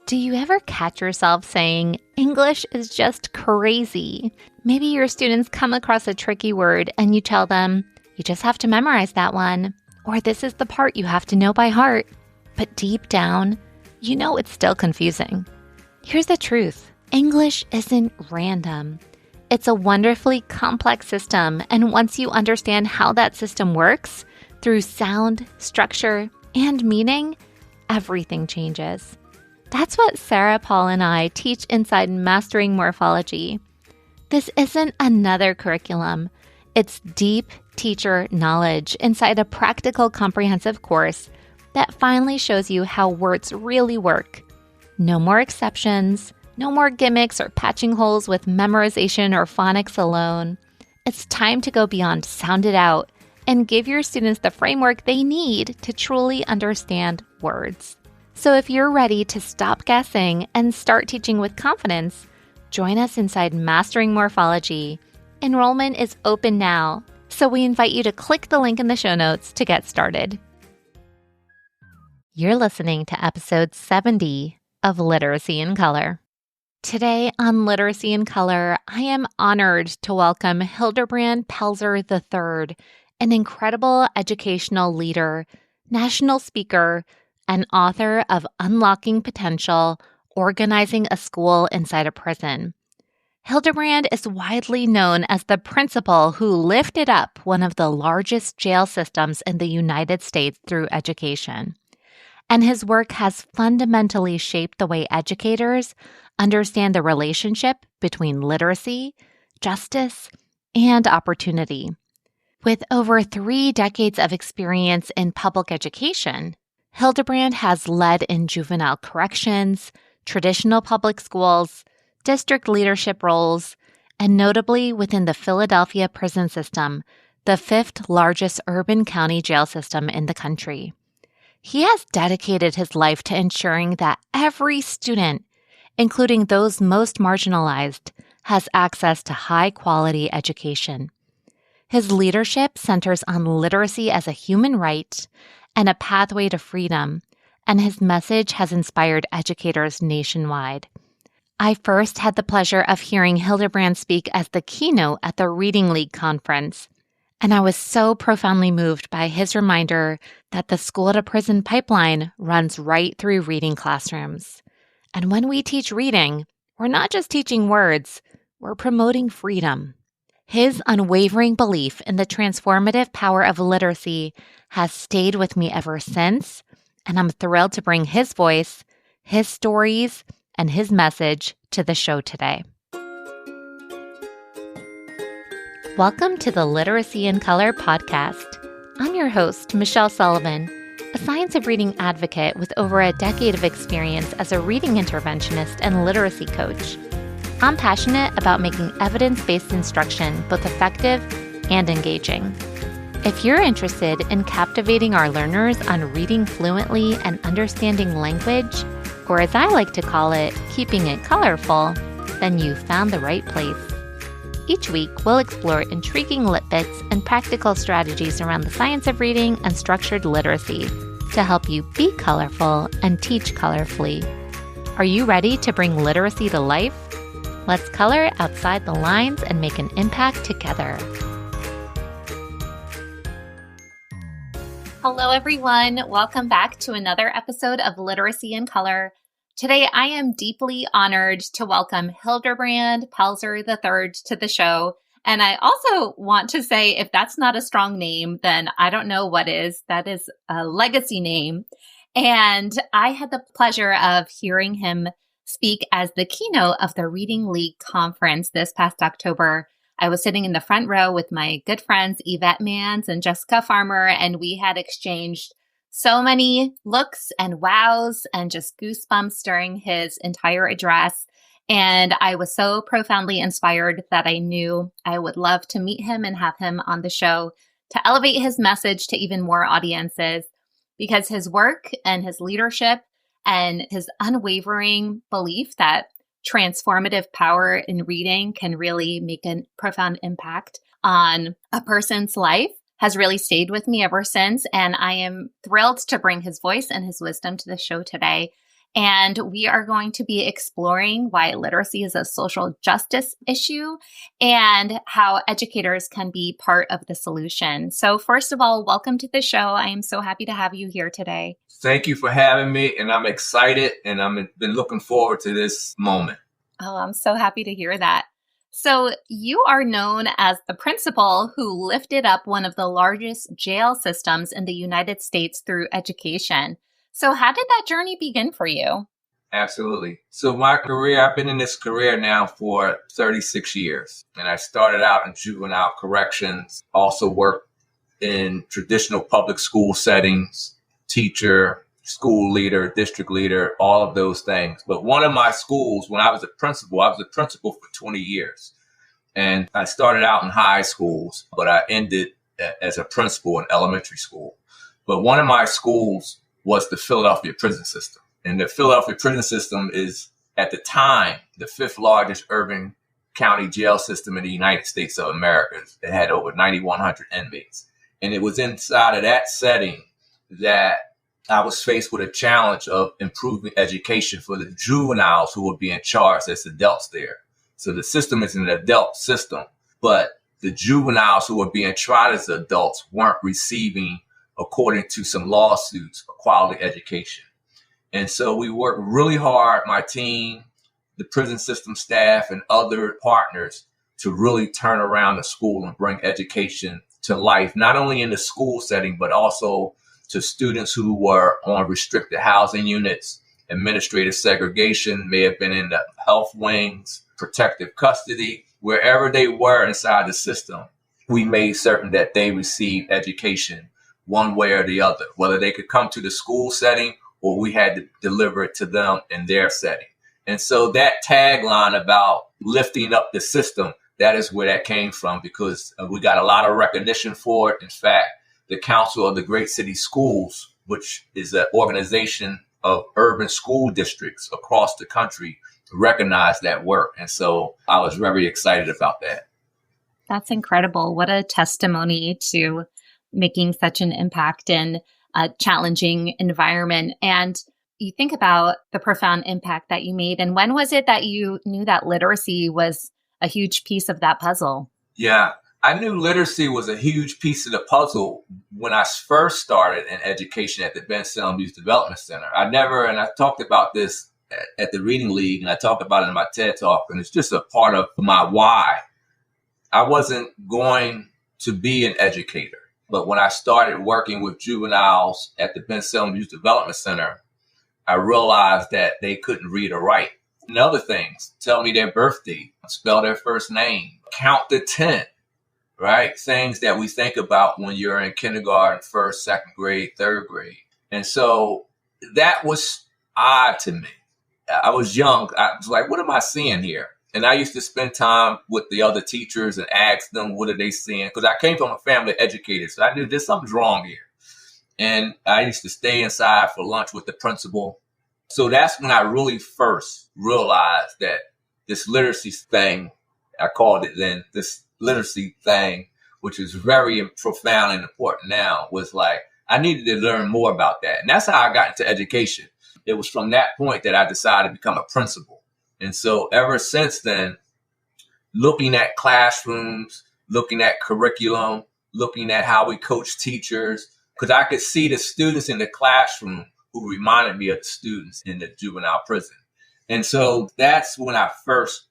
Do you ever catch yourself saying, English is just crazy? Maybe your students come across a tricky word and you tell them, you just have to memorize that one, or this is the part you have to know by heart. But deep down, you know it's still confusing. Here's the truth. English isn't random. It's a wonderfully complex system, and once you understand how that system works, through sound, structure, and meaning, everything changes. That's what Sarah, Paul, and I teach inside Mastering Morphology. This isn't another curriculum. It's deep teacher knowledge inside a practical, comprehensive course that finally shows you how words really work. No more exceptions, no more gimmicks or patching holes with memorization or phonics alone. It's time to go beyond sound it out and give your students the framework they need to truly understand words. So if you're ready to stop guessing and start teaching with confidence, join us inside Mastering Morphology. Enrollment is open now, so we invite you to click the link in the show notes to get started. You're listening to episode 70 of Literacy in Color. Today on Literacy in Color, I am honored to welcome Hilderbrand Pelzer III, an incredible educational leader, national speaker, and author of Unlocking Potential, Organizing a School Inside a Prison. Hilderbrand is widely known as the principal who lifted up one of the largest jail systems in the United States through education. And his work has fundamentally shaped the way educators understand the relationship between literacy, justice, and opportunity. With over 3 decades of experience in public education, Hilderbrand has led in juvenile corrections, traditional public schools, district leadership roles, and notably within the Philadelphia prison system, the 5th largest urban county jail system in the country. He has dedicated his life to ensuring that every student, including those most marginalized, has access to high-quality education. His leadership centers on literacy as a human right and a pathway to freedom, and his message has inspired educators nationwide. I first had the pleasure of hearing Hilderbrand speak as the keynote at the Reading League conference, and I was so profoundly moved by his reminder that the school-to-prison pipeline runs right through reading classrooms. And when we teach reading, we're not just teaching words, we're promoting freedom. His unwavering belief in the transformative power of literacy has stayed with me ever since, and I'm thrilled to bring his voice, his stories, and his message to the show today. Welcome to the Literacy in Color podcast. I'm your host, Michelle Sullivan, a science of reading advocate with over a decade of experience as a reading interventionist and literacy coach. I'm passionate about making evidence-based instruction both effective and engaging. If you're interested in captivating our learners on reading fluently and understanding language, or as I like to call it, keeping it colorful, then you've found the right place. Each week, we'll explore intriguing lit bits and practical strategies around the science of reading and structured literacy to help you be colorful and teach colorfully. Are you ready to bring literacy to life? Let's color outside the lines and make an impact together. Hello, everyone. Welcome back to another episode of Literacy in Color. Today, I am deeply honored to welcome Hilderbrand Pelzer III to the show. And I also want to say, if that's not a strong name, then I don't know what is. That is a legacy name. And I had the pleasure of hearing him speak as the keynote of the Reading League conference this past October. I was sitting in the front row with my good friends, Yvette Mans and Jessica Farmer, and we had exchanged so many looks and wows and just goosebumps during his entire address. And I was so profoundly inspired that I knew I would love to meet him and have him on the show to elevate his message to even more audiences, because his work and his leadership and his unwavering belief that transformative power in reading can really make a profound impact on a person's life has really stayed with me ever since. And I am thrilled to bring his voice and his wisdom to the show today. And we are going to be exploring why literacy is a social justice issue and how educators can be part of the solution. So, first of all, welcome to the show. I am so happy to have you here today. Thank you for having me, and I'm excited, and I've been looking forward to this moment. Oh, I'm so happy to hear that. So, you are known as the principal who lifted up one of the largest jail systems in the United States through education. So, how did that journey begin for you? Absolutely. So my career, I've been in this career now for 36 years, and I started out in juvenile corrections, also worked in traditional public school settings, teacher, school leader, district leader, all of those things. But one of my schools, when I was a principal for 20 years. And I started out in high schools, but I ended as a principal in elementary school. But one of my schools was the Philadelphia prison system. And the Philadelphia prison system is, at the time, the fifth largest urban county jail system in the United States of America. It had over 9,100 inmates. And it was inside of that setting that I was faced with a challenge of improving education for the juveniles who were being charged as adults there. So the system is an adult system, but the juveniles who were being tried as adults weren't receiving, according to some lawsuits, a quality education. And so we worked really hard, my team, the prison system staff, and other partners, to really turn around the school and bring education to life, not only in the school setting, but also to students who were on restricted housing units, administrative segregation, may have been in the health wings, protective custody, wherever they were inside the system. We made certain that they received education one way or the other, whether they could come to the school setting or we had to deliver it to them in their setting. And so that tagline about lifting up the system, that is where that came from, because we got a lot of recognition for it. In fact, the Council of the Great City Schools, which is an organization of urban school districts across the country, recognized that work. And so I was very excited about that. That's incredible. What a testimony to making such an impact in a challenging environment. And you think about the profound impact that you made. And when was it that you knew that literacy was a huge piece of that puzzle? Yeah, I knew literacy was a huge piece of the puzzle when I first started in education at the Ben Selm Youth Development Center. And I talked about this at the Reading League, and I talked about it in my TED Talk, and it's just a part of my why. I wasn't going to be an educator, but when I started working with juveniles at the Ben Selm Youth Development Center, I realized that they couldn't read or write. And other things, tell me their birthday, spell their first name, count to 10. Right? Things that we think about when you're in kindergarten, first, second grade, third grade. And so that was odd to me. I was young. I was like, what am I seeing here? And I used to spend time with the other teachers and ask them, what are they seeing? Because I came from a family of educators, so I knew there's something's wrong here. And I used to stay inside for lunch with the principal. So that's when I really first realized that this literacy thing, I called it then, this literacy thing, which is very profound and important now, was like, I needed to learn more about that. And that's how I got into education. It was from that point that I decided to become a principal. And so ever since then, looking at classrooms, looking at curriculum, looking at how we coach teachers, because I could see the students in the classroom who reminded me of the students in the juvenile prison. And so that's when I first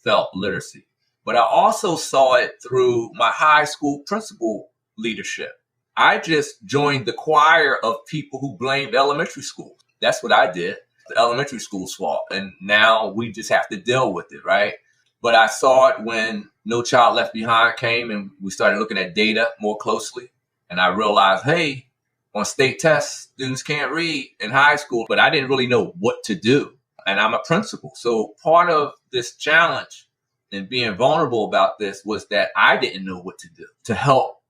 felt literacy. But I also saw it through my high school principal leadership. I just joined the choir of people who blamed elementary schools. That's what I did, the elementary school's fault. And now we just have to deal with it, right? But I saw it when No Child Left Behind came and we started looking at data more closely. And I realized, hey, on state tests, students can't read in high school, but I didn't really know what to do. And I'm a principal. So part of this challenge and being vulnerable about this was that I didn't know what to do to help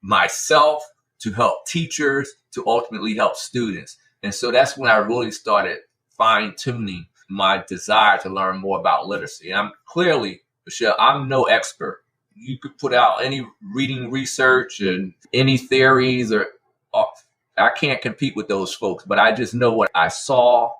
myself, to help teachers, to ultimately help students. And so that's when I really started fine-tuning my desire to learn more about literacy. And I'm clearly, Michelle, I'm no expert. You could put out any reading research and any theories I can't compete with those folks, but I just know what I saw,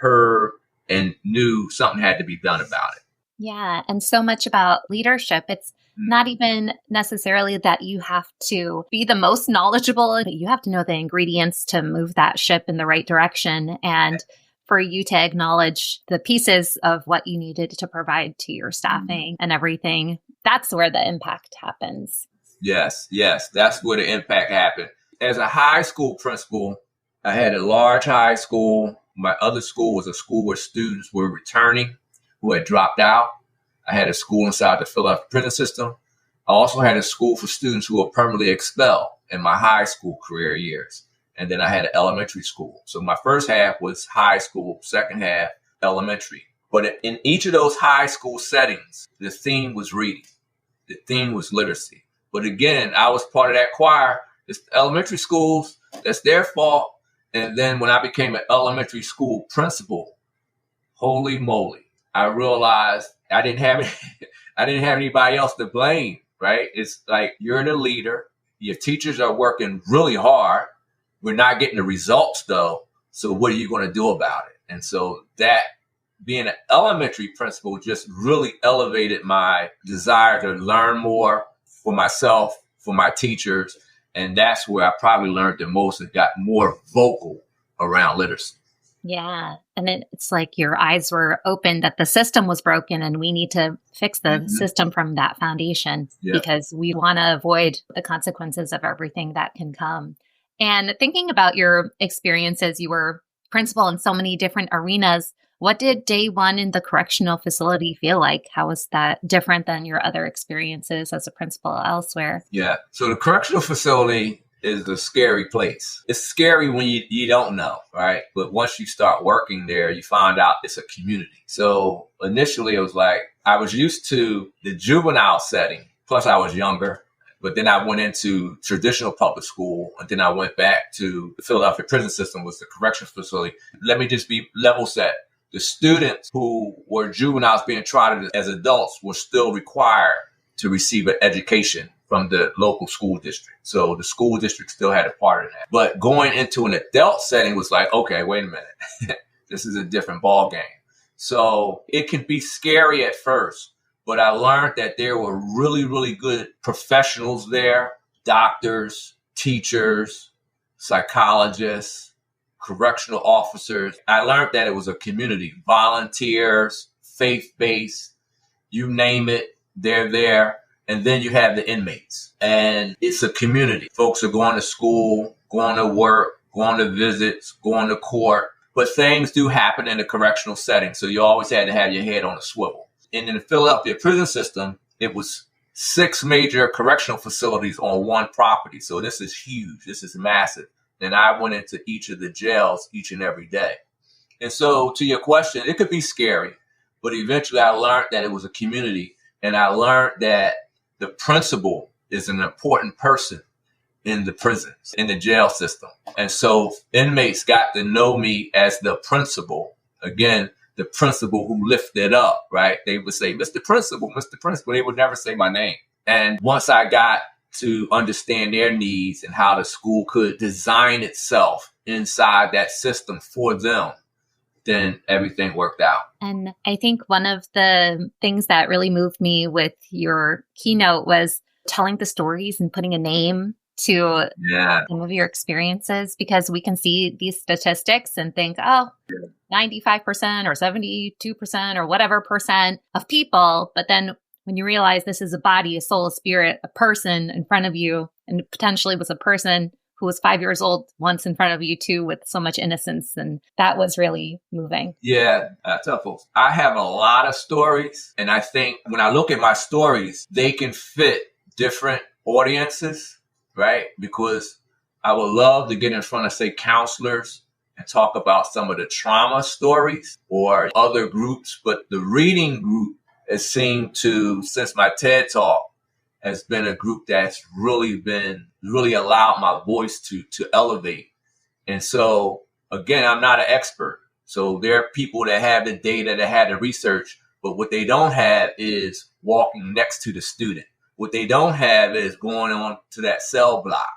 heard and knew something had to be done about it. Yeah. And so much about leadership. It's not even necessarily that you have to be the most knowledgeable, but you have to know the ingredients to move that ship in the right direction. And for you to acknowledge the pieces of what you needed to provide to your staffing and everything, that's where the impact happens. Yes, that's where the impact happened. As a high school principal, I had a large high school. My other school was a school where students were returning who had dropped out. I had a school inside the Philadelphia prison system. I also had a school for students who were permanently expelled in my high school career years. And then I had an elementary school. So my first half was high school, second half elementary. But in each of those high school settings, the theme was reading. The theme was literacy. But again, I was part of that choir. It's the elementary schools, that's their fault. And then when I became an elementary school principal, holy moly, I realized I didn't have anybody else to blame, right? It's like you're the leader. Your teachers are working really hard. We're not getting the results though. So what are you going to do about it? And so that being an elementary principal just really elevated my desire to learn more for myself, for my teachers. And that's where I probably learned the most and got more vocal around literacy. Yeah. And it's like your eyes were open that the system was broken and we need to fix the system from that foundation because we want to avoid the consequences of everything that can come. And thinking about your experiences, you were principal in so many different arenas. What did day one in the correctional facility feel like? How was that different than your other experiences as a principal elsewhere? Yeah. So the correctional facility is a scary place. It's scary when you don't know, right? But once you start working there, you find out it's a community. So initially it was like, I was used to the juvenile setting, plus I was younger. But then I went into traditional public school, and then I went back to the Philadelphia prison system, was the correctional facility. Let me just be level set. The students who were juveniles being tried as adults were still required to receive an education from the local school district. So the school district still had a part of that. But going into an adult setting was like, okay, wait a minute. This is a different ball game. So it can be scary at first, but I learned that there were really, really good professionals there, doctors, teachers, psychologists, correctional officers. I learned that it was a community, volunteers, faith-based, you name it, they're there. And then you have the inmates, and it's a community. Folks are going to school, going to work, going to visits, going to court, but things do happen in the correctional setting. So you always had to have your head on a swivel. And in the Philadelphia prison system, it was 6 major correctional facilities on one property. So this is huge. This is massive. And I went into each of the jails each and every day. And so to your question, it could be scary, but eventually I learned that it was a community, and I learned that the principal is an important person in the prisons, in the jail system. And so inmates got to know me as the principal. Again, the principal who lifted up, right? They would say, Mr. Principal, Mr. Principal. They would never say my name. And once I got to understand their needs and how the school could design itself inside that system for them, then everything worked out. And I think one of the things that really moved me with your keynote was telling the stories and putting a name to some of your experiences, because we can see these statistics and think, 95% or 72% or whatever percent of people. But then when you realize this is a body, a soul, a spirit, a person in front of you, and potentially was a person who was 5 years old once in front of you too, with so much innocence. And that was really moving. Yeah, I tell folks, I have a lot of stories. And I think when I look at my stories, they can fit different audiences, right? Because I would love to get in front of, say, counselors and talk about some of the trauma stories or other groups. But the reading group has seemed to, since my TED Talk, has been a group that's really allowed my voice to elevate. And so, again, I'm not an expert. So there are people that have the data, that have the research, but what they don't have is walking next to the student. What they don't have is going on to that cell block.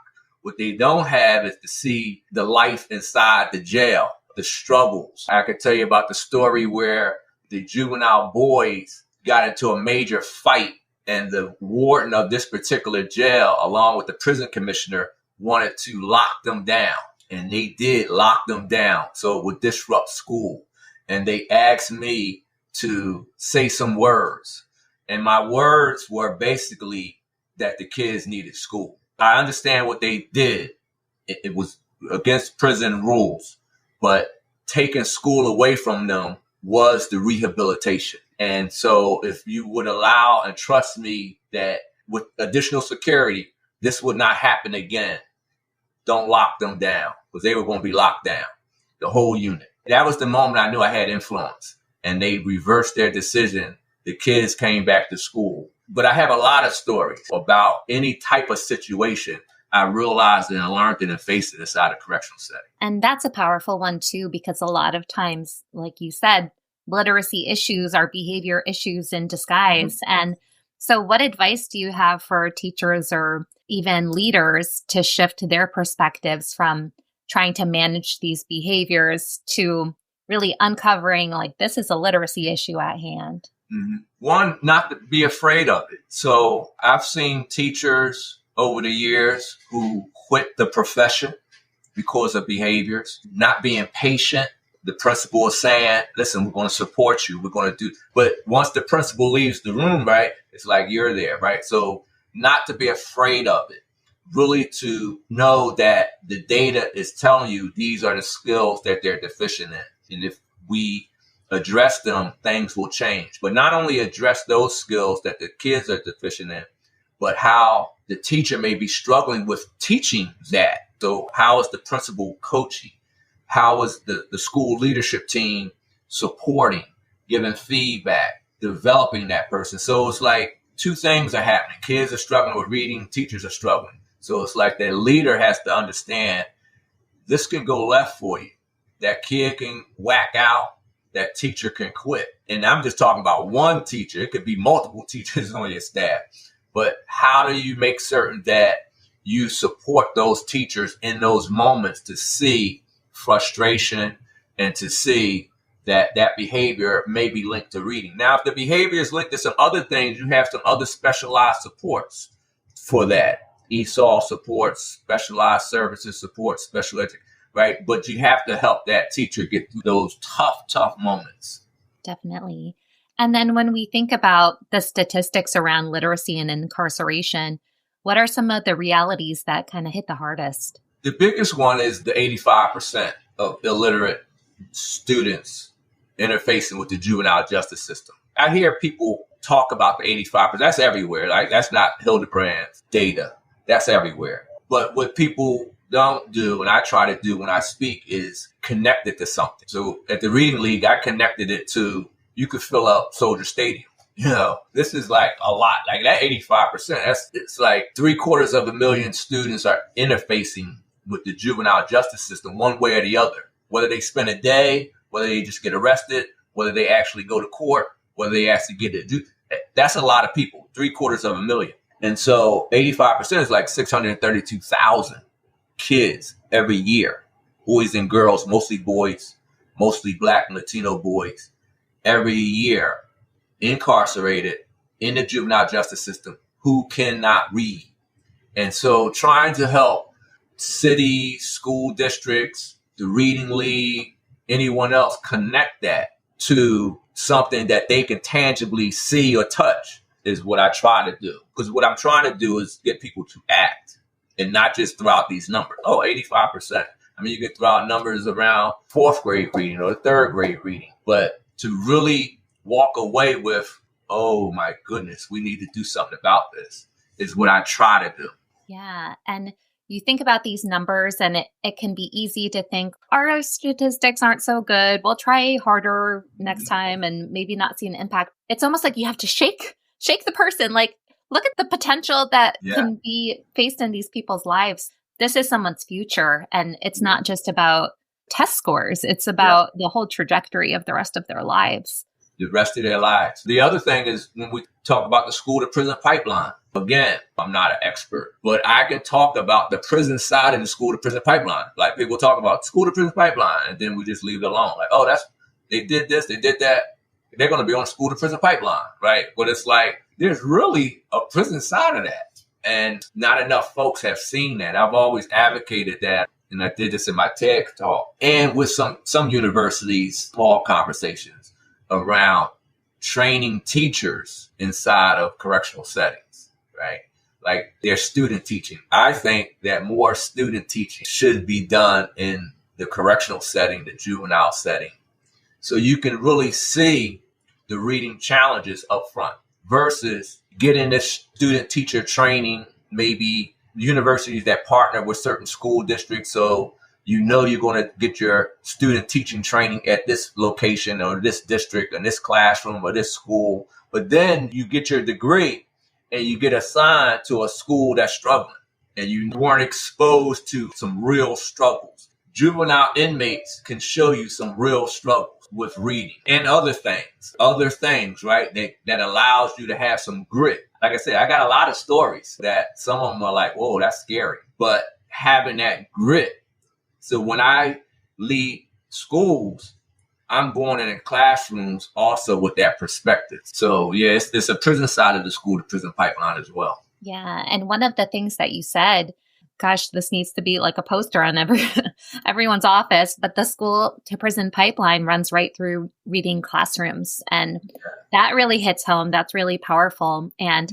What they don't have is to see the life inside the jail. the struggles. I could tell you about the story where the juvenile boys got into a major fight, and the warden of this particular jail, along with the prison commissioner, wanted to lock them down. And they did lock them down so it would disrupt school. And they asked me to say some words. And my words were basically that the kids needed school. I understand what they did. It was against prison rules, but taking school away from them was the rehabilitation. And so if you would allow and trust me that with additional security, this would not happen again, don't lock them down, because they were going to be locked down, the whole unit. That was the moment I knew I had influence, and they reversed their decision. The kids came back to school. But I have a lot of stories about any type of situation I realized and I learned it and faced it inside a correctional setting. And that's a powerful one too, because a lot of times, like you said, literacy issues are behavior issues in disguise. Mm-hmm. And so what advice do you have for teachers or even leaders to shift their perspectives from trying to manage these behaviors to really uncovering, like, this is a literacy issue at hand? Mm-hmm. One, not to be afraid of it. So I've seen teachers over the years who quit the profession because of behaviors, not being patient. The principal is saying, listen, we're going to support you. We're going to do, but once the principal leaves the room, right, it's like you're there, right? So not to be afraid of it, really to know that the data is telling you these are the skills that they're deficient in. And if we address them, things will change. But not only address those skills that the kids are deficient in, but how the teacher may be struggling with teaching that. So how is the principal coaching? How is the school leadership team supporting, giving feedback, developing that person? So it's like two things are happening. Kids are struggling with reading, teachers are struggling. So it's like that leader has to understand this can go left for you. That kid can whack out, that teacher can quit. And I'm just talking about one teacher. It could be multiple teachers on your staff. But how do you make certain that you support those teachers in those moments to see frustration and to see that that behavior may be linked to reading? Now, if the behavior is linked to some other things, you have some other specialized supports for that. ESOL supports, specialized services support, special education, right? But you have to help that teacher get through those tough moments. Definitely. And then when we think about the statistics around literacy and incarceration, what are some of the realities that kind of hit the hardest? The biggest one is the 85% of illiterate students interfacing with the juvenile justice system. I hear people talk about the 85%. That's everywhere. Like, that's not Hilderbrand's data. That's everywhere. But what people don't do, and I try to do when I speak, is connect it to something. So at the Reading League, I connected it to, you could fill up Soldier Stadium. You know, this is like a lot. Like that 85%, it's like 750,000 students are interfacing with the juvenile justice system one way or the other. Whether they spend a day, whether they just get arrested, whether they actually go to court, whether they actually get it. That's a lot of people, 750,000. And so 85% is like 632,000 kids every year, boys and girls, mostly boys, mostly Black and Latino boys, every year incarcerated in the juvenile justice system who cannot read. And so trying to help cities, school districts, the Reading League, anyone else connect that to something that they can tangibly see or touch is what I try to do. Because what I'm trying to do is get people to act and not just throw out these numbers. Oh, 85%. I mean, you can throw out numbers around fourth grade reading or third grade reading, but to really walk away with, oh my goodness, we need to do something about this, is what I try to do. Yeah. And you think about these numbers and it can be easy to think our statistics aren't so good. We'll try harder next time and maybe not see an impact. It's almost like you have to shake the person. Like, look at the potential that can be faced in these people's lives. This is someone's future. And it's not just about test scores. It's about the whole trajectory of the rest of their lives. The rest of their lives. The other thing is when we talk about the school to prison pipeline, Again, I'm not an expert, but I can talk about the prison side and the school to prison pipeline. Like people talk about school to prison pipeline, and then we just leave it alone. Like, oh, they did this, they did that. They're going to be on school to prison pipeline, right? But it's like, there's really a prison side of that. And not enough folks have seen that. I've always advocated that. And I did this in my TED talk and with some universities, small conversations around training teachers inside of correctional settings, right? Like their student teaching. I think that more student teaching should be done in the correctional setting, the juvenile setting. So you can really see the reading challenges up front versus getting this student teacher training, maybe universities that partner with certain school districts. So you know you're going to get your student teaching training at this location or this district or this classroom or this school. But then you get your degree and you get assigned to a school that's struggling and you weren't exposed to some real struggles. Juvenile inmates can show you some real struggles with reading and other things, right? That allows you to have some grit. Like I said, I got a lot of stories that some of them are like, whoa, that's scary. But having that grit. So when I lead schools, I'm going in classrooms also with that perspective. So yeah, it's a prison side of the school to prison pipeline as well. Yeah. And one of the things that you said, gosh, this needs to be like a poster on everyone's office, but the school to prison pipeline runs right through reading classrooms. And that really hits home. That's really powerful. And,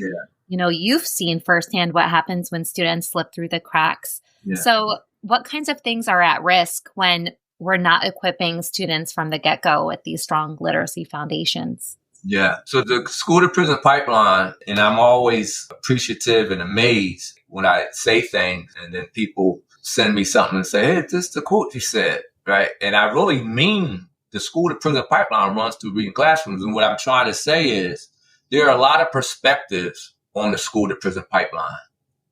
you know, you've seen firsthand what happens when students slip through the cracks. Yeah. So what kinds of things are at risk when we're not equipping students from the get-go with these strong literacy foundations? Yeah. So the school to prison pipeline, and I'm always appreciative and amazed when I say things and then people send me something and say, hey, this is the quote you said, right? And I really mean the school to prison pipeline runs through reading classrooms. And what I'm trying to say is there are a lot of perspectives on the school to prison pipeline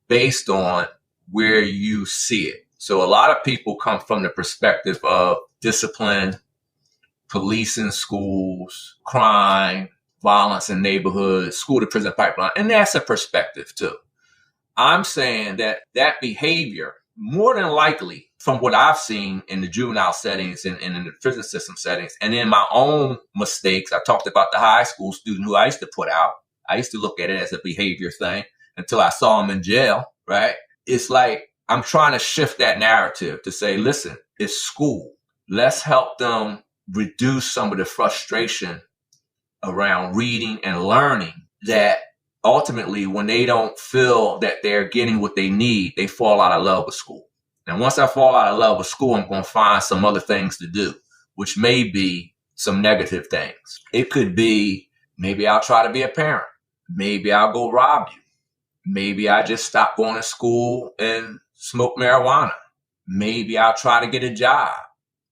based on where you see it. So a lot of people come from the perspective of discipline, police in schools, crime, violence in neighborhoods, school to prison pipeline. And that's a perspective too. I'm saying that behavior, more than likely, from what I've seen in the juvenile settings and in the prison system settings, and in my own mistakes, I talked about the high school student who I used to put out. I used to look at it as a behavior thing until I saw him in jail, right? It's like I'm trying to shift that narrative to say, listen, it's school. Let's help them reduce some of the frustration around reading and learning that ultimately, when they don't feel that they're getting what they need, they fall out of love with school. And once I fall out of love with school, I'm going to find some other things to do, which may be some negative things. It could be, maybe I'll try to be a parent. Maybe I'll go rob you. Maybe I just stop going to school and smoke marijuana. Maybe I'll try to get a job.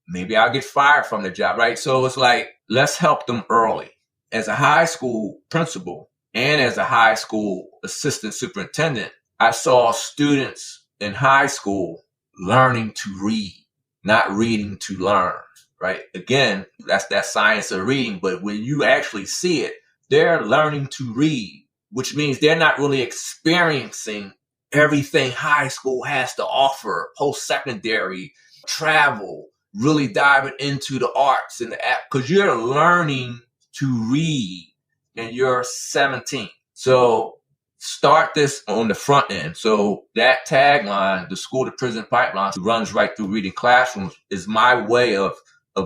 Maybe I'll get fired from the job, right? So it's like, let's help them early. As a high school principal, and as a high school assistant superintendent, I saw students in high school learning to read, not reading to learn, right? Again, that's that science of reading. But when you actually see it, they're learning to read, which means they're not really experiencing everything high school has to offer, post-secondary, travel, really diving into the arts and the app, because you're learning to read. And you're 17. So start this on the front end. So that tagline, the school to prison pipeline, runs right through reading classrooms, is my way of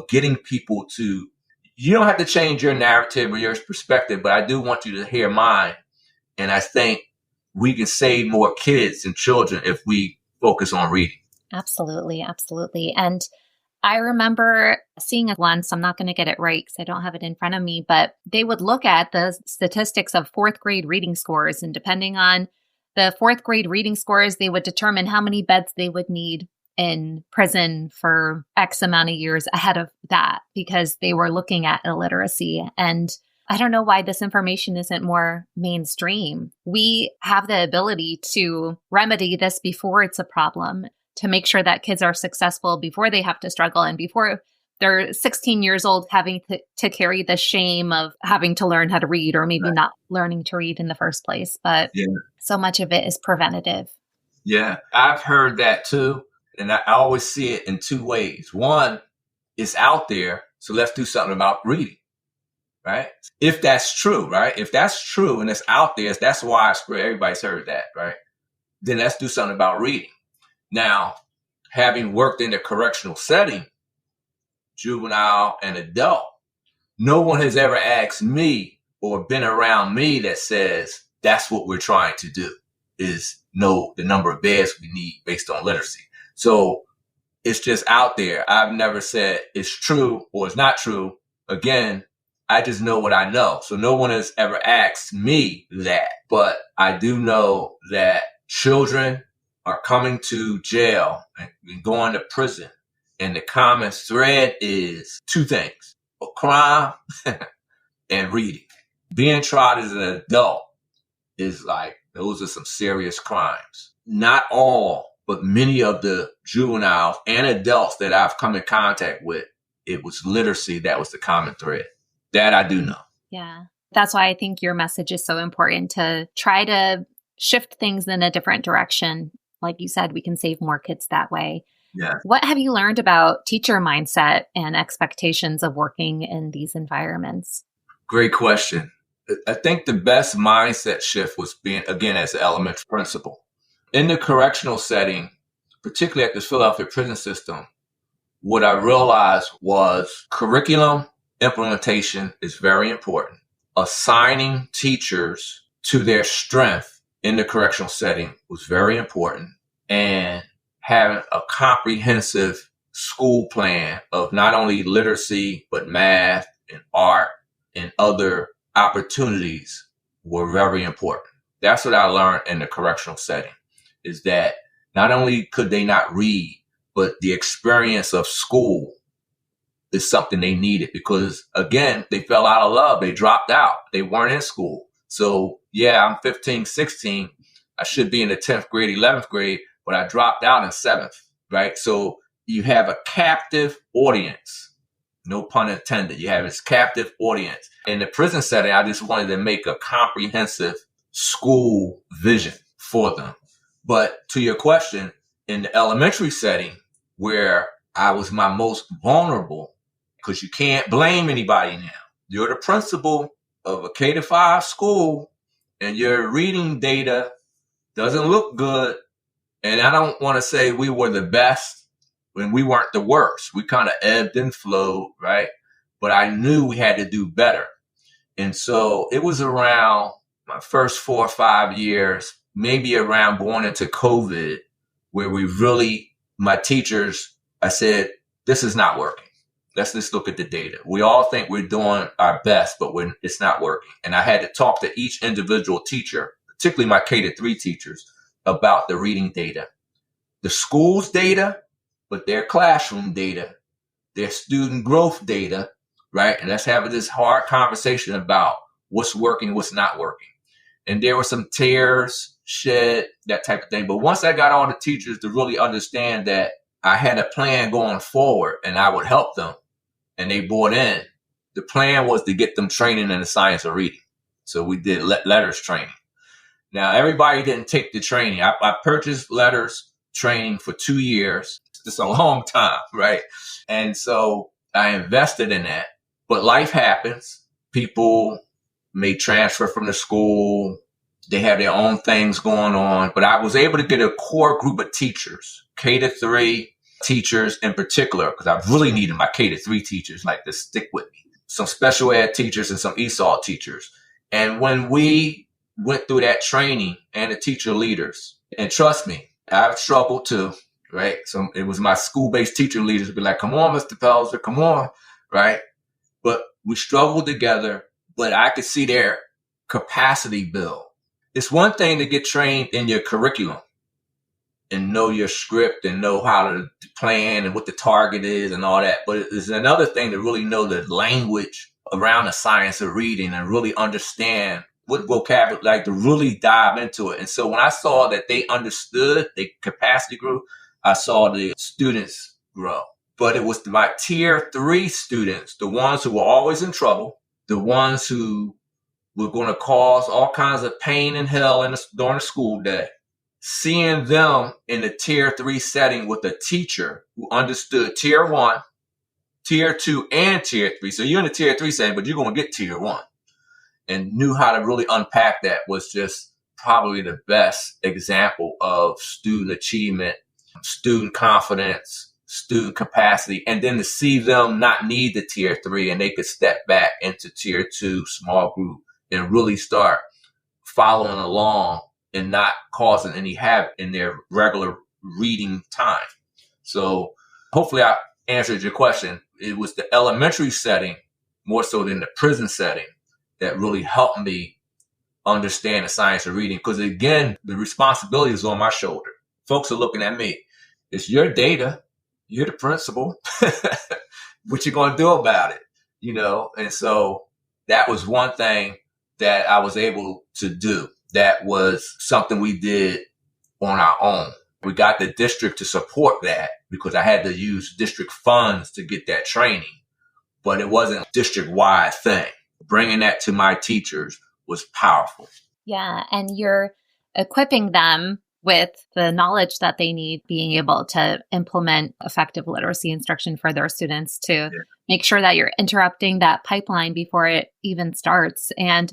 getting people to, you don't have to change your narrative or your perspective, but I do want you to hear mine. And I think we can save more kids and children if we focus on reading. Absolutely. Absolutely. And I remember seeing it once, I'm not going to get it right because I don't have it in front of me, but they would look at the statistics of fourth grade reading scores. And depending on the fourth grade reading scores, they would determine how many beds they would need in prison for X amount of years ahead of that, because they were looking at illiteracy. And I don't know why this information isn't more mainstream. We have the ability to remedy this before it's a problem, to make sure that kids are successful before they have to struggle and before they're 16 years old having to carry the shame of having to learn how to read or maybe not learning to read in the first place. But so much of it is preventative. Yeah, I've heard that too. And I always see it in two ways. One, it's out there, so let's do something about reading, right? If that's true, right? If that's true and it's out there, that's widespread, everybody's heard that, right? Then let's do something about reading. Now, having worked in a correctional setting, juvenile and adult, no one has ever asked me or been around me that says that's what we're trying to do, is know the number of beds we need based on literacy. So it's just out there. I've never said it's true or it's not true. Again, I just know what I know. So no one has ever asked me that. But I do know that children are coming to jail and going to prison. And the common thread is two things: a crime and reading. Being tried as an adult is like, those are some serious crimes. Not all, but many of the juveniles and adults that I've come in contact with, it was literacy that was the common thread. That I do know. Yeah. That's why I think your message is so important, to try to shift things in a different direction. Like you said, we can save more kids that way. Yeah. What have you learned about teacher mindset and expectations of working in these environments? Great question. I think the best mindset shift was being, again, as an elementary principal. In the correctional setting, particularly at the Philadelphia prison system, what I realized was curriculum implementation is very important. Assigning teachers to their strength in the correctional setting was very important. And having a comprehensive school plan of not only literacy, but math and art and other opportunities were very important. That's what I learned in the correctional setting, is that not only could they not read, but the experience of school is something they needed, because again, they fell out of love. They dropped out. They weren't in school. So yeah, I'm 15, 16. I should be in the 10th grade, 11th grade, but I dropped out in 7th, right? So you have a captive audience. No pun intended. You have this captive audience. In the prison setting, I just wanted to make a comprehensive school vision for them. But to your question, in the elementary setting, where I was my most vulnerable, because you can't blame anybody now. You're the principal of a K-5 school, and your reading data doesn't look good. And I don't want to say we were the best when we weren't the worst. We kind of ebbed and flowed, right? But I knew we had to do better. And so it was around my first 4 or 5 years, maybe around going into COVID, where we really, my teachers, I said, this is not working. Let's just look at the data. We all think we're doing our best, but it's not working. And I had to talk to each individual teacher, particularly my K-3 teachers, about the reading data, the school's data, but their classroom data, their student growth data, right? And let's have this hard conversation about what's working, what's not working. And there were some tears shed, that type of thing. But once I got all the teachers to really understand that I had a plan going forward and I would help them, and they bought in, the plan was to get them training in the science of reading. So we did letters training. Now, everybody didn't take the training. I purchased letters training for 2 years. It's a long time, right? And so I invested in that. But life happens. People may transfer from the school. They have their own things going on. But I was able to get a core group of teachers, K-3 teachers in particular, because I really needed my K-3 teachers like to stick with me. Some special ed teachers and some ESOL teachers. And when we went through that training, and the teacher leaders, and trust me, I've struggled too, right? So it was my school-based teacher leaders would be like, come on, Mr. Pelzer, come on, right? But we struggled together, but I could see their capacity build. It's one thing to get trained in your curriculum and know your script and know how to plan and what the target is and all that. But it's another thing to really know the language around the science of reading and really understand what vocabulary, like to really dive into it. And so when I saw that they understood, the capacity grew, I saw the students grow. But it was my tier 3 students, the ones who were always in trouble, the ones who were going to cause all kinds of pain and hell during the school day. Seeing them in the tier 3 setting with a teacher who understood tier 1, tier 2, and tier 3. So you're in the tier 3 setting, but you're going to get tier 1, and knew how to really unpack that was just probably the best example of student achievement, student confidence, student capacity. And then to see them not need the tier 3 and they could step back into tier 2 small group and really start following along and not causing any havoc in their regular reading time. So hopefully I answered your question. It was the elementary setting more so than the prison setting that really helped me understand the science of reading. Because again, the responsibility is on my shoulder. Folks are looking at me. It's your data. You're the principal. What you going to do about it? And so that was one thing that I was able to do. That was something we did on our own. We got the district to support that because I had to use district funds to get that training, but it wasn't a district-wide thing. Bringing that to my teachers was powerful. Yeah, and you're equipping them with the knowledge that they need, being able to implement effective literacy instruction for their students to make sure that you're interrupting that pipeline before it even starts. And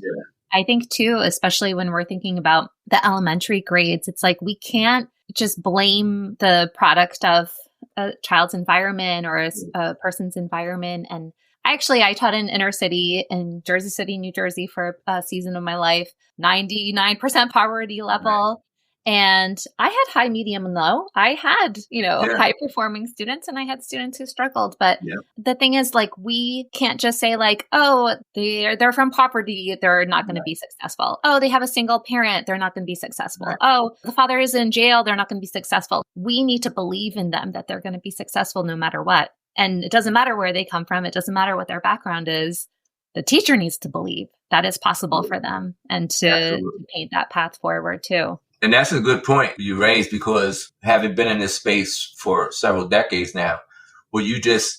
I think too, especially when we're thinking about the elementary grades, it's like we can't just blame the product of a child's environment or a person's environment. And I taught in inner city in Jersey City, New Jersey for a season of my life, 99% poverty level. And I had high, medium, and low. I had, high performing students and I had students who struggled. But the thing is, like, we can't just say like, oh, they're from poverty, they're not going to be successful. Oh, they have a single parent, they're not going to be successful. Oh, the father is in jail, they're not going to be successful. We need to believe in them that they're going to be successful no matter what. And it doesn't matter where they come from. It doesn't matter what their background is. The teacher needs to believe that it's possible for them and to paint that path forward too. And that's a good point you raised, because having been in this space for several decades now,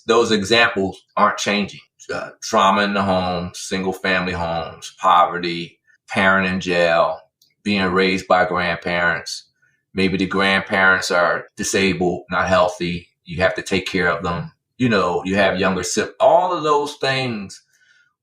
those examples aren't changing. Trauma in the home, single family homes, poverty, parent in jail, being raised by grandparents. Maybe the grandparents are disabled, not healthy. You have to take care of them. You have younger siblings. All of those things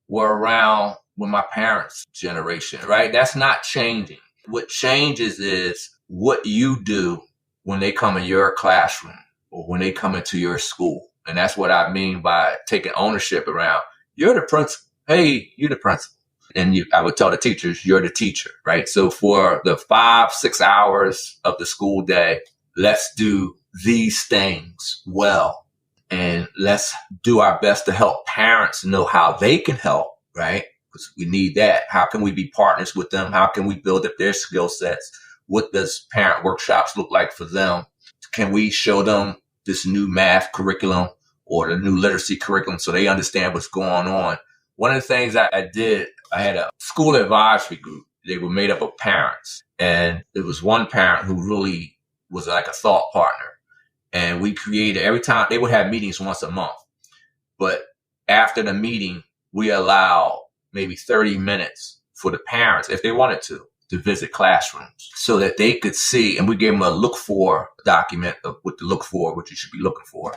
were around with my parents' generation, right? That's not changing. What changes is what you do when they come in your classroom or when they come into your school. And that's what I mean by taking ownership around, you're the principal. Hey, you're the principal. And I would tell the teachers, you're the teacher, right? So for the 5-6 hours of the school day, let's do these things well. And let's do our best to help parents know how they can help, right? Because we need that. How can we be partners with them? How can we build up their skill sets? What does parent workshops look like for them? Can we show them this new math curriculum or the new literacy curriculum so they understand what's going on? One of the things I did, I had a school advisory group. They were made up of parents. And there was one parent who really was like a thought partner. And we created, every time they would have meetings once a month. But after the meeting, we allowed maybe 30 minutes for the parents, if they wanted to visit classrooms so that they could see. And we gave them a look for document of what to look for, what you should be looking for.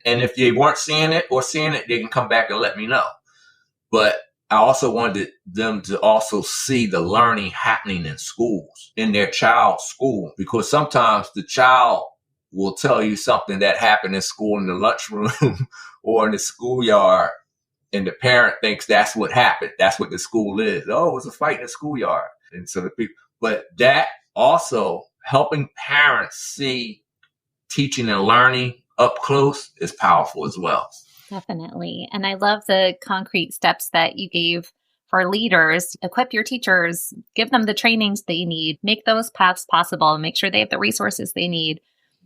And if they weren't seeing it, they can come back and let me know. But I also wanted them to also see the learning happening in schools, in their child's school, because sometimes the child will tell you something that happened in school in the lunchroom or in the schoolyard. And the parent thinks that's what happened. That's what the school is. Oh, it was a fight in the schoolyard. And so but that also helping parents see teaching and learning up close is powerful as well. Definitely. And I love the concrete steps that you gave for leaders. Equip your teachers, give them the trainings they need, make those paths possible, make sure they have the resources they need.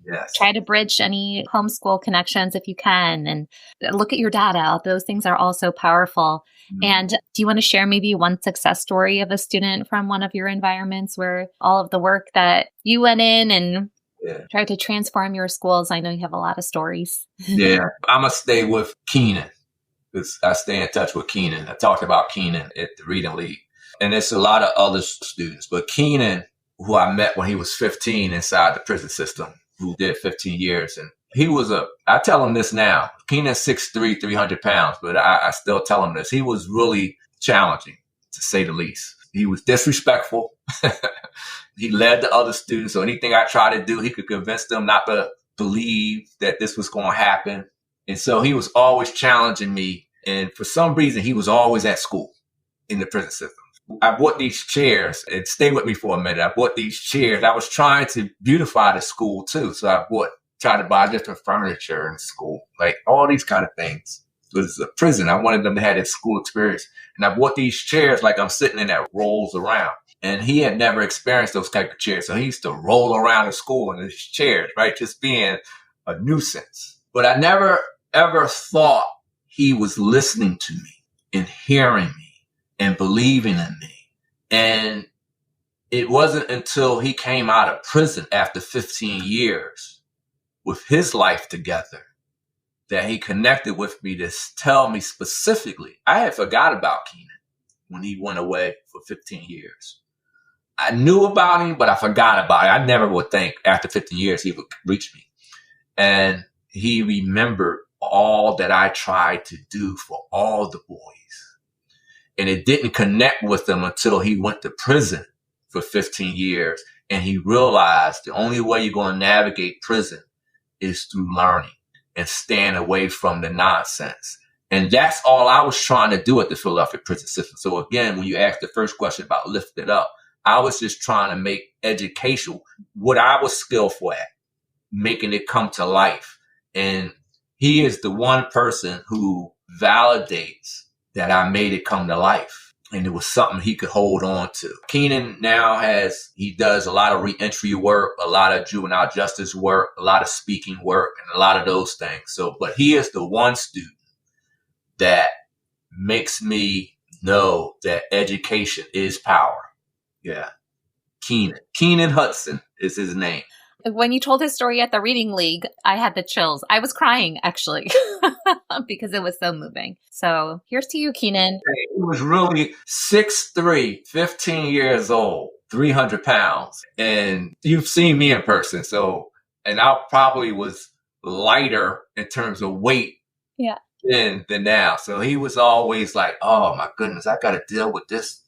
Yes. Try to bridge any homeschool connections if you can, and look at your data. Those things are also powerful. Mm-hmm. And do you want to share maybe one success story of a student from one of your environments where all of the work that you went in and tried to transform your schools? I know you have a lot of stories. Yeah, I'm going to stay with Keenan because I stay in touch with Keenan. I talked about Keenan at the Reading League. and it's a lot of other students. But Keenan, who I met when he was 15 inside the prison system, who did 15 years. And he was I tell him this now, Keenan's 6'3", 300 pounds, but I still tell him this. He was really challenging, to say the least. He was disrespectful. He led the other students. So anything I tried to do, he could convince them not to believe that this was going to happen. And so he was always challenging me. And for some reason, he was always at school in the prison system. I bought these chairs, and stay with me for a minute. I bought these chairs. I was trying to beautify the school too. So I tried to buy different furniture in school, like all these kind of things. It was a prison. I wanted them to have that school experience. And I bought these chairs like I'm sitting in that rolls around. And he had never experienced those type of chairs. So he used to roll around the school in his chairs, right? Just being a nuisance. But I never, ever thought he was listening to me and hearing me and believing in me. And it wasn't until he came out of prison after 15 years with his life together that he connected with me to tell me specifically. I had forgot about Keenan when he went away for 15 years. I knew about him, but I forgot about it. I never would think after 15 years he would reach me. And he remembered all that I tried to do for all the boys. And it didn't connect with him until he went to prison for 15 years. And he realized the only way you're going to navigate prison is through learning and staying away from the nonsense. And that's all I was trying to do at the Philadelphia prison system. So again, when you asked the first question about lift it up, I was just trying to make education what I was skillful at, making it come to life. And he is the one person who validates that I made it come to life. And it was something he could hold on to. Keenan now he does a lot of reentry work, a lot of juvenile justice work, a lot of speaking work, and a lot of those things. So, but he is the one student that makes me know that education is power. Yeah. Keenan Hudson is his name. When you told his story at the Reading League, I had the chills. I was crying, actually, because it was so moving. So here's to you, Keenan. He was really 6'3", 15 years old, 300 pounds. And you've seen me in person. So, and I probably was lighter in terms of weight than now. So he was always like, oh my goodness, I got to deal with this.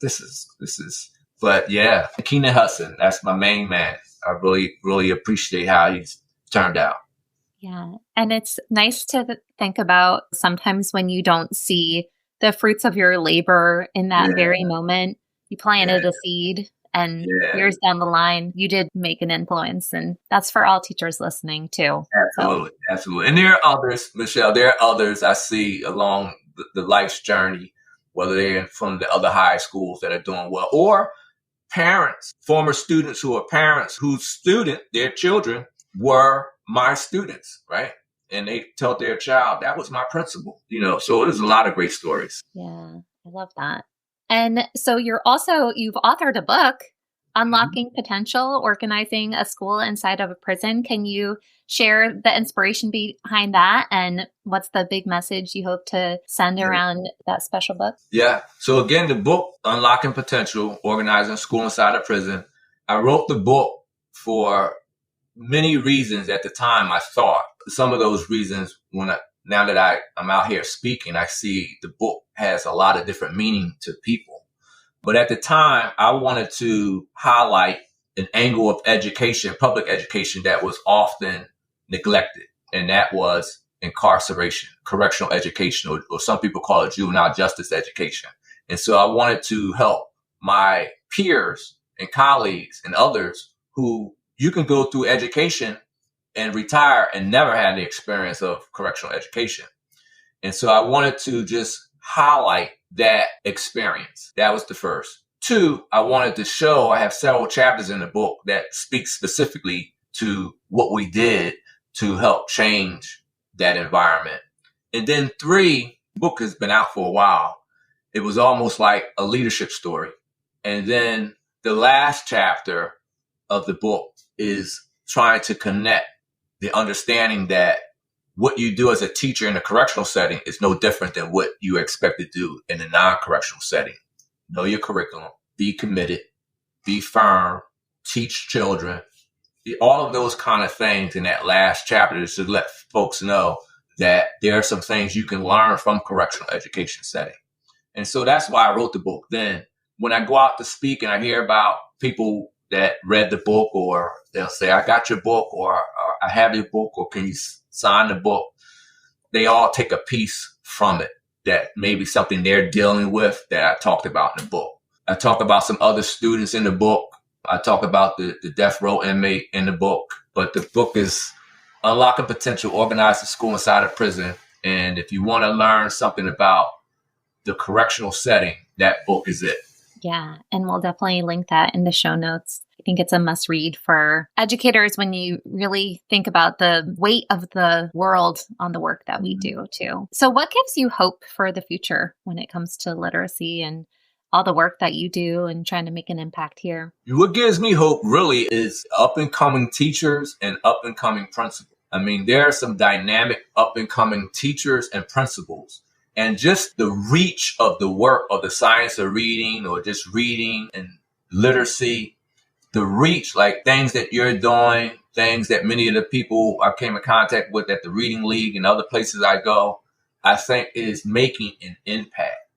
This is, but yeah, Keenan Hudson, that's my main man. I really, really appreciate how he's turned out. Yeah. And it's nice to think about sometimes when you don't see the fruits of your labor in that very moment, you planted a seed and years down the line, you did make an influence. And that's for all teachers listening too. Absolutely. So. Absolutely. And there are others, Michelle, there are others I see along the life's journey, whether they're from the other high schools that are doing well, or parents, former students who are parents whose their children were my students, right? And they tell their child, that was my principal, so there's a lot of great stories. Yeah, I love that. And so you've authored a book, Unlocking Potential, Organizing a School Inside of a Prison. Can you share the inspiration behind that and what's the big message you hope to send around that special book? Yeah. So again, the book, Unlocking Potential, Organizing a School Inside a Prison. I wrote the book for many reasons at the time. I thought some of those reasons, now that I'm out here speaking, I see the book has a lot of different meaning to people. But at the time, I wanted to highlight an angle of education, public education, that was often neglected. And that was incarceration, correctional education, or some people call it juvenile justice education. And so I wanted to help my peers and colleagues and others who you can go through education and retire and never have the experience of correctional education. And so I wanted to just highlight that experience. That was the first. Two, I wanted to show, I have several chapters in the book that speak specifically to what we did to help change that environment. And then three, the book has been out for a while. It was almost like a leadership story. And then the last chapter of the book is trying to connect the understanding that what you do as a teacher in a correctional setting is no different than what you expect to do in a non-correctional setting. know your curriculum, be committed, be firm, teach children, all of those kind of things in that last chapter is to let folks know that there are some things you can learn from correctional education setting. And so that's why I wrote the book. Then when I go out to speak and I hear about people that read the book, or they'll say, I got your book, or I have your book, or can you sign the book? They all take a piece from it that maybe something they're dealing with that I talked about in the book. I talk about some other students in the book. I talk about the death row inmate in the book, but the book is Unlocking Potential, Organizing School Inside of Prison. And if you want to learn something about the correctional setting, that book is it. Yeah, and we'll definitely link that in the show notes. I think it's a must read for educators when you really think about the weight of the world on the work that we do too. So what gives you hope for the future when it comes to literacy and all the work that you do and trying to make an impact here? What gives me hope really is up and coming teachers and up and coming principals. I mean, there are some dynamic up and coming teachers and principals. And just the reach of the work of the science of reading, or just reading and literacy, the reach, like things that you're doing, things that many of the people I came in contact with at the Reading League and other places I go, I think it is making an impact.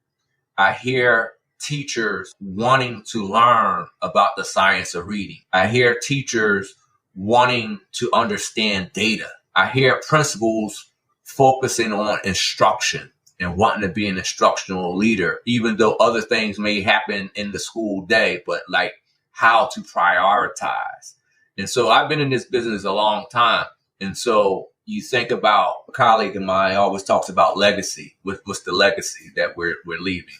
I hear teachers wanting to learn about the science of reading. I hear teachers wanting to understand data. I hear principals focusing on instruction and wanting to be an instructional leader, even though other things may happen in the school day, but like how to prioritize. And so I've been in this business a long time. And so you think about, a colleague of mine always talks about legacy. What's the legacy that we're leaving?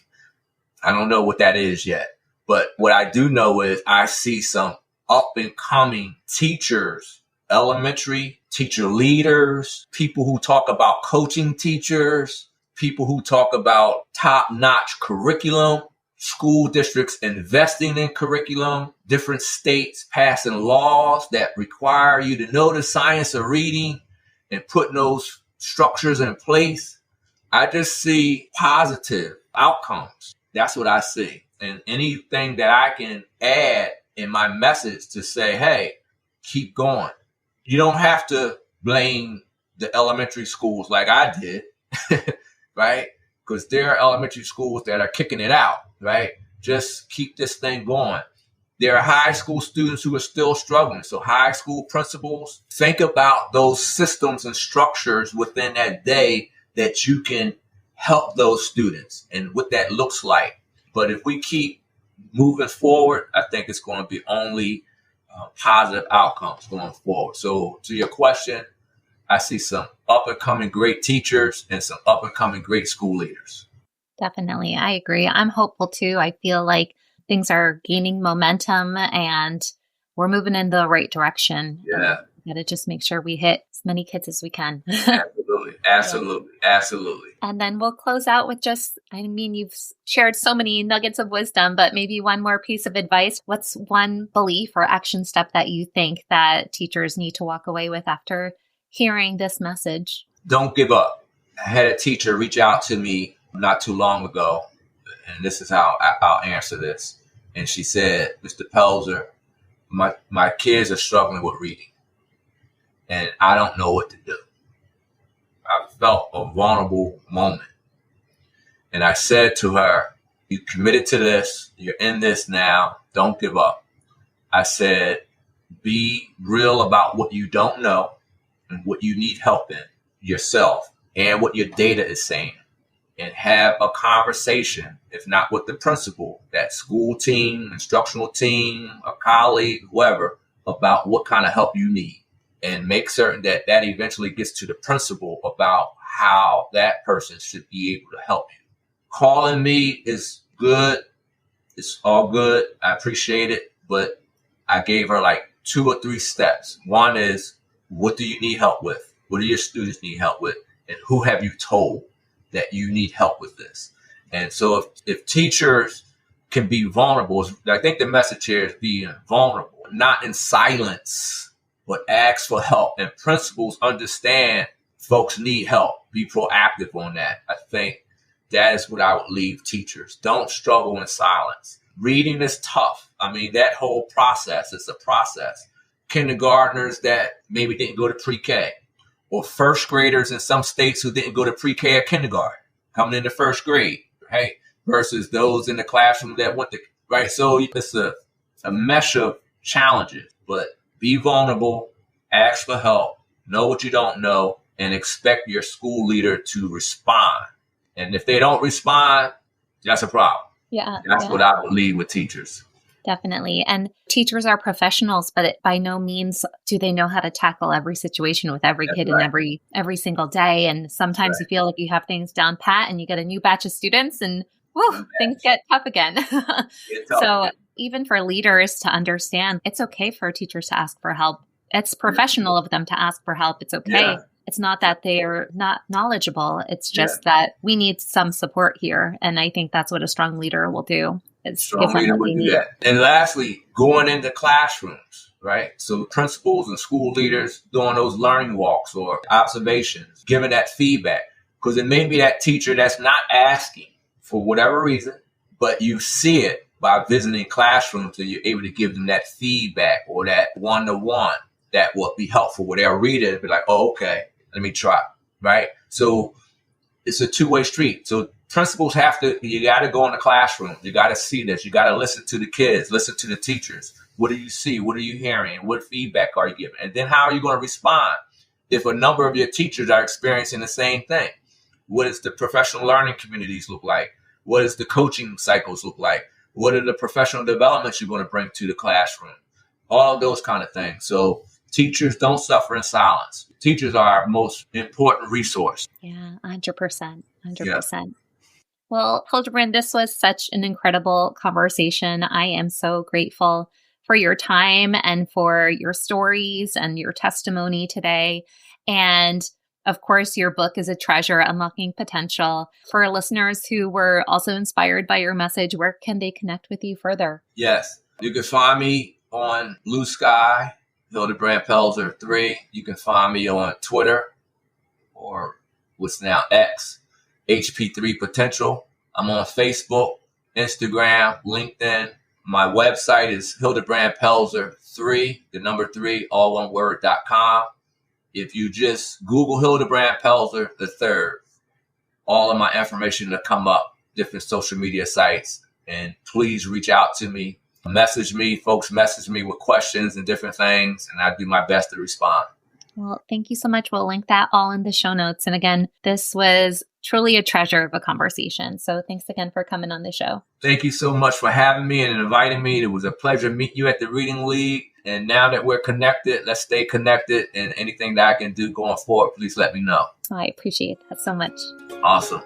I don't know what that is yet. But what I do know is I see some up and coming teachers, elementary teacher leaders, people who talk about coaching teachers, people who talk about top-notch curriculum, school districts investing in curriculum, different states passing laws that require you to know the science of reading and putting those structures in place. I just see positive outcomes. That's what I see. And anything that I can add in my message to say, hey, keep going. You don't have to blame the elementary schools like I did. Right? Because there are elementary schools that are kicking it out, right? Just keep this thing going. There are high school students who are still struggling. So high school principals, think about those systems and structures within that day that you can help those students and what that looks like. But if we keep moving forward, I think it's going to be only positive outcomes going forward. So to your question, I see some up and coming great teachers and some up and coming great school leaders. Definitely. I agree. I'm hopeful too. I feel like things are gaining momentum and we're moving in the right direction. Yeah. Got to just make sure we hit as many kids as we can. Absolutely. And then we'll close out with you've shared so many nuggets of wisdom, but maybe one more piece of advice. What's one belief or action step that you think that teachers need to walk away with after hearing this message? Don't give up. I had a teacher reach out to me not too long ago, and this is how I'll answer this. And she said, Mr. Pelzer, my kids are struggling with reading, and I don't know what to do. I felt a vulnerable moment. And I said to her, you committed to this. You're in this now. Don't give up. I said, be real about what you don't know and what you need help in yourself and what your data is saying, and have a conversation, if not with the principal, that school team, instructional team, a colleague, whoever, about what kind of help you need, and make certain that that eventually gets to the principal about how that person should be able to help you. Calling me is good. It's all good. I appreciate it. But I gave her like 2 or 3 steps. One is, what do you need help with? What do your students need help with? And who have you told that you need help with this? And so if teachers can be vulnerable, I think the message here is being vulnerable, not in silence, but ask for help. And principals understand folks need help. Be proactive on that. I think that is what I would leave teachers. Don't struggle in silence. Reading is tough. I mean, that whole process is a process. Kindergartners that maybe didn't go to pre-K, or first graders in some states who didn't go to pre-K or kindergarten, coming into first grade, right? Versus those in the classroom that went to, right? So it's a mesh of challenges, but be vulnerable, ask for help, know what you don't know, and expect your school leader to respond. And if they don't respond, that's a problem. Yeah. That's what I would leave with teachers. Definitely. And teachers are professionals, but by no means do they know how to tackle every situation with every kid in every single day. And sometimes you feel like you have things down pat and you get a new batch of students and things get tough again. So even for leaders to understand, it's okay for teachers to ask for help. It's professional of them to ask for help. It's okay. Yeah. It's not that they're not knowledgeable. It's just that we need some support here. And I think that's what a strong leader will do. Strong leader would do that. And lastly, going into classrooms, right? So principals and school leaders doing those learning walks or observations, giving that feedback. Because it may be that teacher that's not asking for whatever reason, but you see it by visiting classrooms and you're able to give them that feedback or that one-to-one that will be helpful, where they'll read it and be like, oh, okay, let me try, right? So it's a two-way street. So principals you got to go in the classroom. You got to see this. You got to listen to the kids, listen to the teachers. What do you see? What are you hearing? What feedback are you giving? And then how are you going to respond if a number of your teachers are experiencing the same thing? What does the professional learning communities look like? What does the coaching cycles look like? What are the professional developments you're going to bring to the classroom? All of those kind of things. So teachers, don't suffer in silence. Teachers are our most important resource. Yeah, 100%. 100%. Yeah. Well, Hilderbrand, this was such an incredible conversation. I am so grateful for your time and for your stories and your testimony today. And of course, your book is a treasure, Unlocking Potential. For listeners who were also inspired by your message, where can they connect with you further? Yes, you can find me on Blue Sky, Hilderbrand Pelzer III. You can find me on Twitter, or what's now X, HP3 Potential. I'm on Facebook, Instagram, LinkedIn. My website is Hilderbrand Pelzer 3, the number 3, all one word.com. If you just Google Hilderbrand Pelzer III, all of my information will come up, different social media sites. And please reach out to me, message me. Folks message me with questions and different things, and I do my best to respond. Well, thank you so much. We'll link that all in the show notes. And again, this was truly a treasure of a conversation. So thanks again for coming on the show. Thank you so much for having me and inviting me. It was a pleasure meeting you at the Reading League. And now that we're connected, let's stay connected. And anything that I can do going forward, please let me know. Oh, I appreciate that so much. Awesome.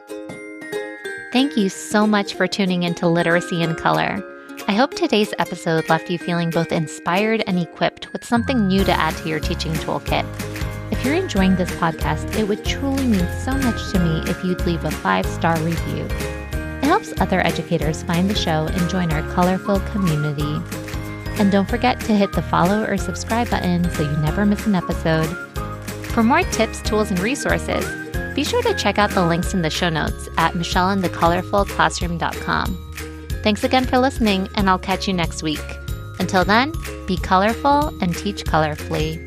Thank you so much for tuning into Literacy in Color. I hope today's episode left you feeling both inspired and equipped with something new to add to your teaching toolkit. If you're enjoying this podcast, it would truly mean so much to me if you'd leave a 5-star review. It helps other educators find the show and join our colorful community. And don't forget to hit the follow or subscribe button so you never miss an episode. For more tips, tools, and resources, be sure to check out the links in the show notes at michelleandthecolorfulclassroom.com. Thanks again for listening, and I'll catch you next week. Until then, be colorful and teach colorfully.